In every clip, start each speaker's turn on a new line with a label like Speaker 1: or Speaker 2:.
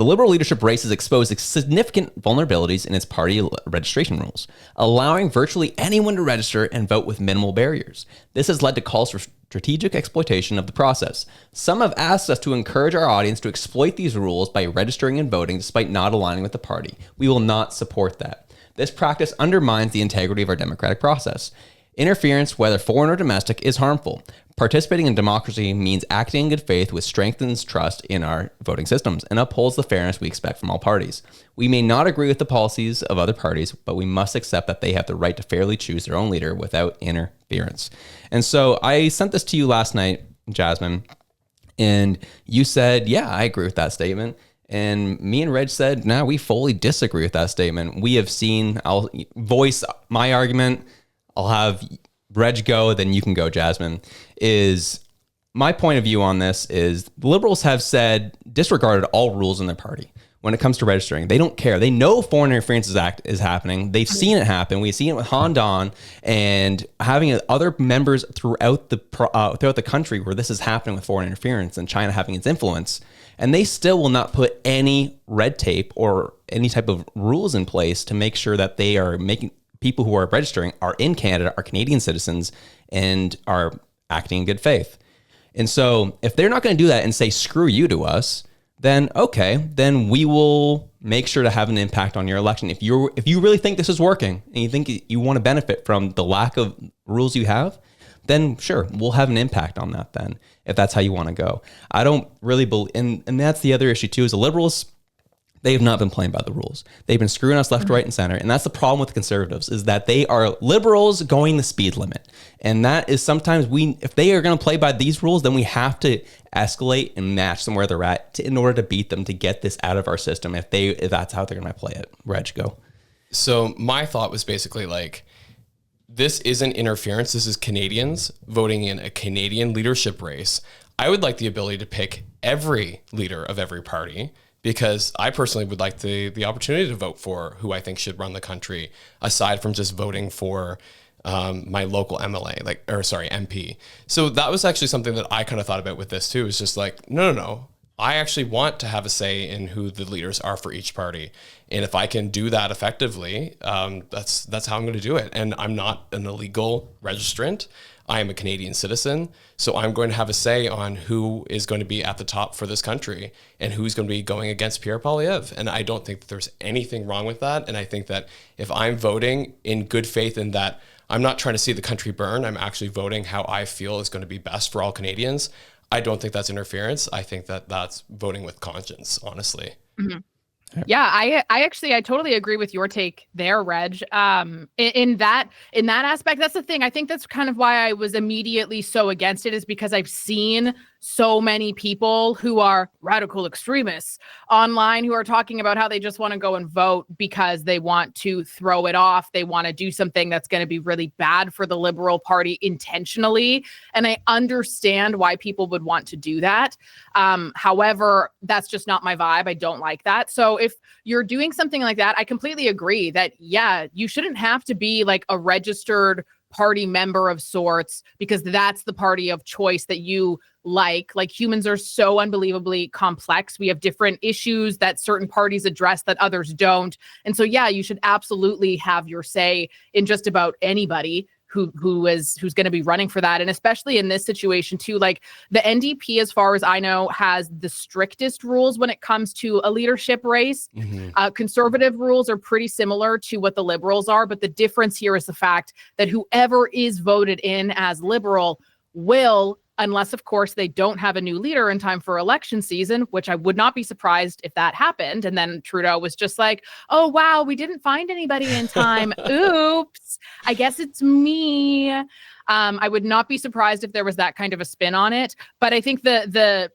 Speaker 1: The Liberal leadership race has exposed significant vulnerabilities in its party registration rules, allowing virtually anyone to register and vote with minimal barriers. This has led to calls for strategic exploitation of the process. Some have asked us to encourage our audience to exploit these rules by registering and voting despite not aligning with the party. We will not support that. This practice undermines the integrity of our democratic process. Interference, whether foreign or domestic, is harmful. Participating in democracy means acting in good faith, which strengthens trust in our voting systems and upholds the fairness we expect from all parties. We may not agree with the policies of other parties, but we must accept that they have the right to fairly choose their own leader without interference. And so I sent this to you last night, Jasmin, and you said, yeah, I agree with that statement. And me and Reg said, no, we fully disagree with that statement. We have seen, I'll voice my argument. I'll have Reg go, then you can go, Jasmin. Is my point of view on this is the Liberals have said, disregarded all rules in their party when it comes to registering. They don't care. They know Foreign Interference Act is happening. They've seen it happen. We've seen it with Han Don and having other members throughout the country where this is happening with foreign interference and China having its influence. And they still will not put any red tape or any type of rules in place to make sure that they are making people who are registering are in Canada, are Canadian citizens, and are acting in good faith. And so if they're not going to do that and say, screw you to us, then okay, then we will make sure to have an impact on your election. If you really think this is working and you think you want to benefit from the lack of rules you have, then sure, we'll have an impact on that then, if that's how you want to go. I don't really believe, and that's the other issue too, is the Liberals, they have not been playing by the rules. They've been screwing us left, right, and center. And that's the problem with the Conservatives, is that they are Liberals going the speed limit. And that is sometimes if they are going to play by these rules, then we have to escalate and match them where they're at in order to beat them, to get this out of our system. If that's how they're going to play it. Reg, go.
Speaker 2: So my thought was basically like, this isn't interference. This is Canadians voting in a Canadian leadership race. I would like the ability to pick every leader of every party, because I personally would like the opportunity to vote for who I think should run the country, aside from just voting for my local MP. So that was actually something that I kind of thought about with this too. It's just like, no. I actually want to have a say in who the leaders are for each party. And if I can do that effectively, that's how I'm going to do it. And I'm not an illegal registrant. I am a Canadian citizen. So I'm going to have a say on who is going to be at the top for this country and who's going to be going against Pierre Poilievre. And I don't think that there's anything wrong with that. And I think that if I'm voting in good faith in that I'm not trying to see the country burn, I'm actually voting how I feel is going to be best for all Canadians, I don't think that's interference. I think that that's voting with conscience, honestly.
Speaker 3: Mm-hmm. Yeah, I totally agree with your take there, Reg. In that aspect, that's the thing. I think that's kind of why I was immediately so against it, is because I've seen so many people who are radical extremists online who are talking about how they just want to go and vote because they want to throw it off. They want to do something that's going to be really bad for the Liberal Party intentionally. And I understand why people would want to do that. However, that's just not my vibe. I don't like that. So if you're doing something like that, I completely agree that, yeah, you shouldn't have to be like a registered party member of sorts because that's the party of choice that you like. Humans are so unbelievably complex. We have different issues that certain parties address that others don't. And so, yeah, you should absolutely have your say in just about anybody who's going to be running for that. And especially in this situation too, like the NDP, as far as I know, has the strictest rules when it comes to a leadership race. Mm-hmm. Conservative rules are pretty similar to what the Liberals are, but the difference here is the fact that whoever is voted in as Liberal will, unless of course they don't have a new leader in time for election season, which I would not be surprised if that happened. And then Trudeau was just like, oh, wow, we didn't find anybody in time. Oops, I guess it's me. I would not be surprised if there was that kind of a spin on it. But I think the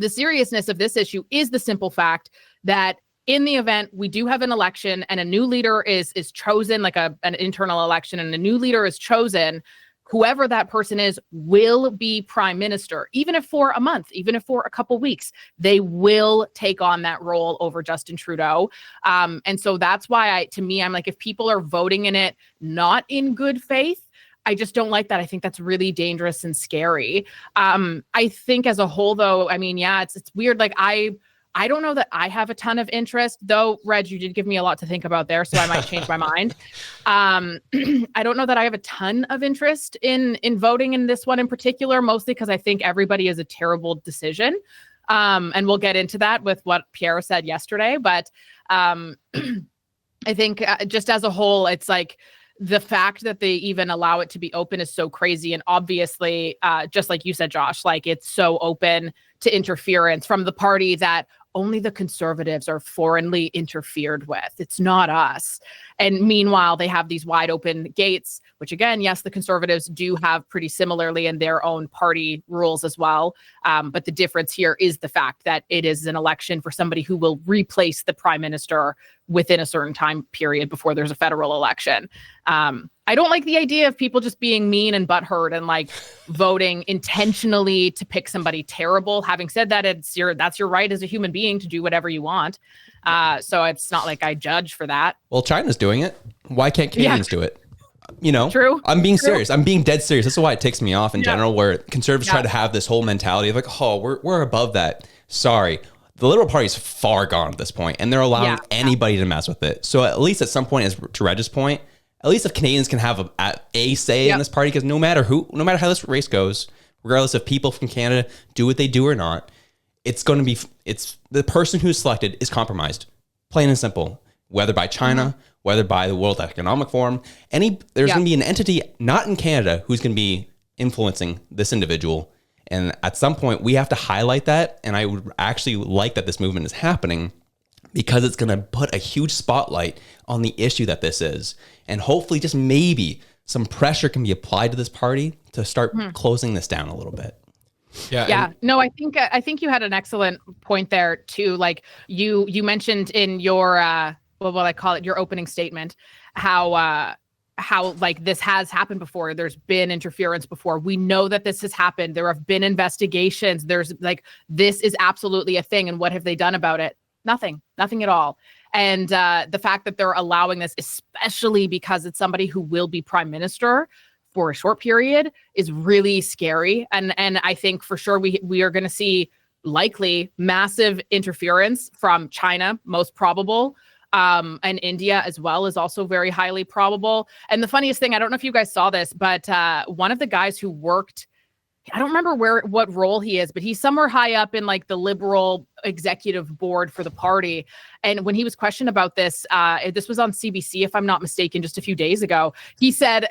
Speaker 3: seriousness of this issue is the simple fact that in the event we do have an election and a new leader is chosen, like an internal election, and a new leader is chosen, whoever that person is will be prime minister, even if for a month, even if for a couple weeks, they will take on that role over Justin Trudeau. And so that's why I'm like, if people are voting in it not in good faith, I just don't like that. I think that's really dangerous and scary. I think as a whole, though, I mean, yeah, it's weird. Like I don't know that I have a ton of interest, though. Reg, you did give me a lot to think about there, so I might change my mind. I don't know that I have a ton of interest in voting in this one in particular, mostly because I think everybody is a terrible decision. And we'll get into that with what Pierre said yesterday. But I think just as a whole, it's like the fact that they even allow it to be open is so crazy. And obviously, just like you said, Josh, like it's so open to interference from the party that only the conservatives are foreignly interfered with. It's not us. And meanwhile, they have these wide open gates, which again, yes, the conservatives do have pretty similarly in their own party rules as well. But the difference here is the fact that it is an election for somebody who will replace the prime minister within a certain time period before there's a federal election. I don't like the idea of people just being mean and butthurt and like voting intentionally to pick somebody terrible. Having said that, that's your right as a human being to do whatever you want. So it's not like I judge for that.
Speaker 1: Well, China's doing it. Why can't Canadians do it? You know,
Speaker 3: True.
Speaker 1: I'm being serious. I'm being dead serious. That's why it takes me off in general, where conservatives try to have this whole mentality of like, oh, we're above that. Sorry. The Liberal Party is far gone at this point, and they're allowing anybody to mess with it. So at least at some point, as to Reg's point, at least if Canadians can have a say in this party, because no matter how this race goes, regardless if people from Canada do what they do or not, it's going to be, it's the person who's selected is compromised, plain and simple, whether by China, whether by the World Economic Forum, there's going to be an entity not in Canada who's going to be influencing this individual. And at some point we have to highlight that. And I would actually like that this movement is happening, because it's going to put a huge spotlight on the issue that this is. And hopefully just maybe some pressure can be applied to this party to start closing this down a little bit.
Speaker 3: Yeah. No, I think you had an excellent point there too. Like you mentioned in your, what I call it, your opening statement, how like this has happened before. There's been interference before. We know that this has happened. There have been investigations. There's like, this is absolutely a thing. And what have they done about it? Nothing at all. And the fact that they're allowing this, especially because it's somebody who will be prime minister for a short period, is really scary. And I think for sure we are going to see likely massive interference from China, most probable. And India as well is also very highly probable. And the funniest thing, I don't know if you guys saw this, but one of the guys who worked, I don't remember what role he is, but he's somewhere high up in like the Liberal executive board for the party. And when he was questioned about this, this was on CBC, if I'm not mistaken, just a few days ago, he said,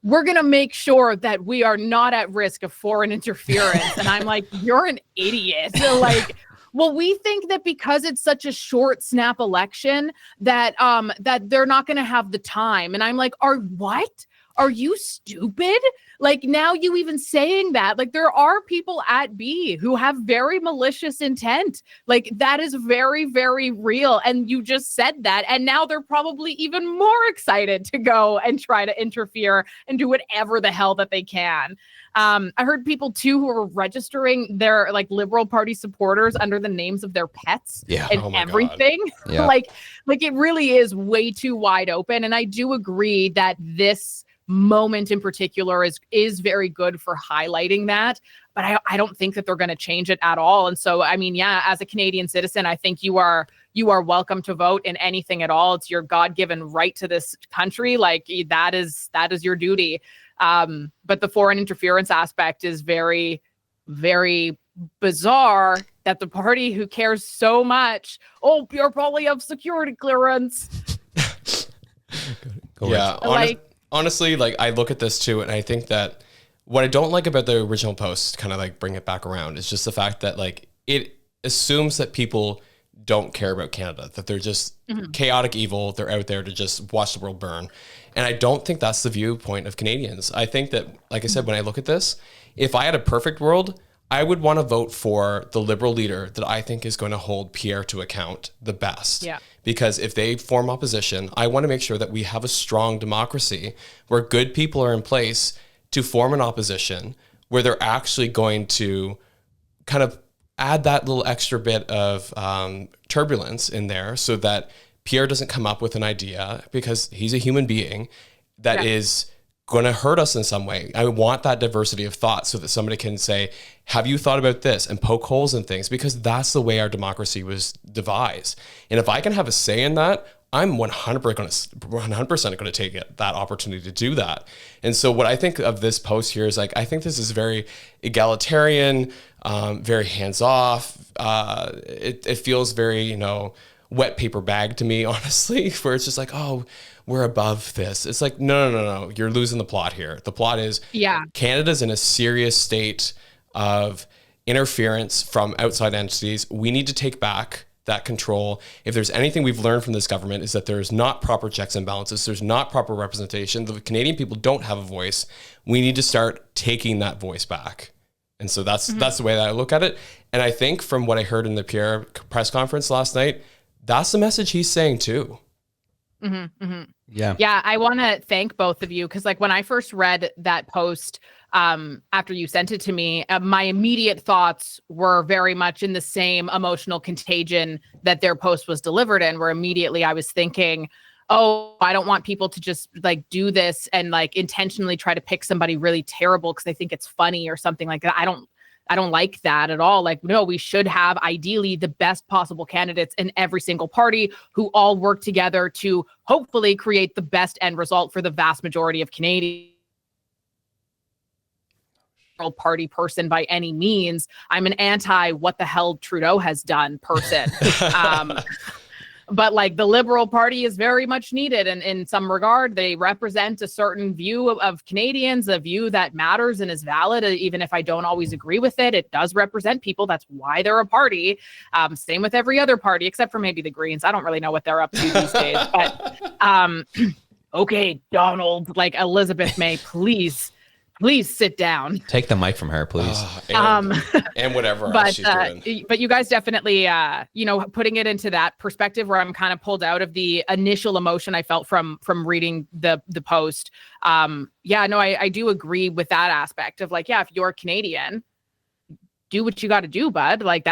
Speaker 3: we're going to make sure that we are not at risk of foreign interference. And I'm like, you're an idiot. So like, well, we think that because it's such a short snap election that that they're not going to have the time. And I'm like, Are you stupid? Like now you even saying that, like there are people at B who have very malicious intent. Like that is very, very real. And you just said that. And now they're probably even more excited to go and try to interfere and do whatever the hell that they can. I heard people too who are registering their like Liberal Party supporters under the names of their pets and everything.
Speaker 1: Yeah.
Speaker 3: like it really is way too wide open. And I do agree that this moment in particular is very good for highlighting that, but I don't think that they're going to change it at all. And so, I mean, yeah, as a Canadian citizen, I think you are welcome to vote in anything at all. It's your God-given right to this country. Like that is your duty. But the foreign interference aspect is very, very bizarre that the party who cares so much, you're probably have security clearance.
Speaker 2: Honestly, like I look at this too, and I think that what I don't like about the original post, kind of like bring it back around, is just the fact that like it assumes that people don't care about Canada, that they're just chaotic evil. They're out there to just watch the world burn. And I don't think that's the viewpoint of Canadians. I think that, like I said, when I look at this, if I had a perfect world, I would want to vote for the Liberal leader that I think is going to hold Pierre to account the best.
Speaker 3: Yeah.
Speaker 2: Because if they form opposition, I want to make sure that we have a strong democracy where good people are in place to form an opposition, where they're actually going to kind of add that little extra bit of turbulence in there so that Pierre doesn't come up with an idea, because he's a human being that is going to hurt us in some way. I want that diversity of thought so that somebody can say, have you thought about this, and poke holes in things, because that's the way our democracy was devised. And if I can have a say in that, I'm 100% going to take that opportunity to do that. And so what I think of this post here is like, I think this is very egalitarian, very hands off. It feels very, wet paper bag to me, honestly, where it's just like, oh, we're above this. It's like, no. You're losing the plot here. The plot is Canada's in a serious state of interference from outside entities. We need to take back that control. If there's anything we've learned from this government, is that there's not proper checks and balances. There's not proper representation. The Canadian people don't have a voice. We need to start taking that voice back. And so that's the way that I look at it. And I think from what I heard in the Pierre press conference last night, that's the message he's saying too.
Speaker 3: Yeah, I want to thank both of you, because like when I first read that post after you sent it to me, my immediate thoughts were very much in the same emotional contagion that their post was delivered in, where immediately I was thinking, oh, I don't want people to just like do this and like intentionally try to pick somebody really terrible because they think it's funny or something like that. I don't like that at all. Like, no, we should have ideally the best possible candidates in every single party who all work together to hopefully create the best end result for the vast majority of Canadians. Party person by any means. I'm an anti what the hell Trudeau has done person. But like the Liberal Party is very much needed. And in some regard, they represent a certain view of Canadians, a view that matters and is valid. Even if I don't always agree with it, it does represent people. That's why they're a party. Same with every other party, except for maybe the Greens. I don't really know what they're up to these days. But okay, Donald, like Elizabeth May, please sit down.
Speaker 1: Take the mic from her, please.
Speaker 2: And whatever else she's doing.
Speaker 3: But you guys definitely, putting it into that perspective where I'm kind of pulled out of the initial emotion I felt from reading the post. I do agree with that aspect of like, if you're Canadian, do what you got to do, bud. Like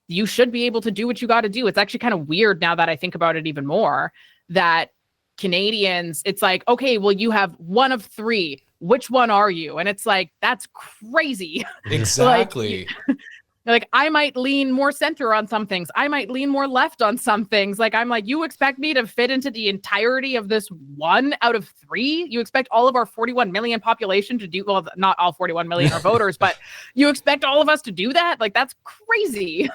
Speaker 3: you should be able to do what you got to do. It's actually kind of weird now that I think about it even more, that Canadians, it's like, okay, well, you have one of three. Which one are you? And it's like, that's crazy.
Speaker 2: Exactly.
Speaker 3: like I might lean more center on some things. I might lean more left on some things. Like, I'm like, you expect me to fit into the entirety of this 1 out of 3? You expect all of our 41 million population to do, well, not all 41 million are voters, but you expect all of us to do that? Like, that's crazy.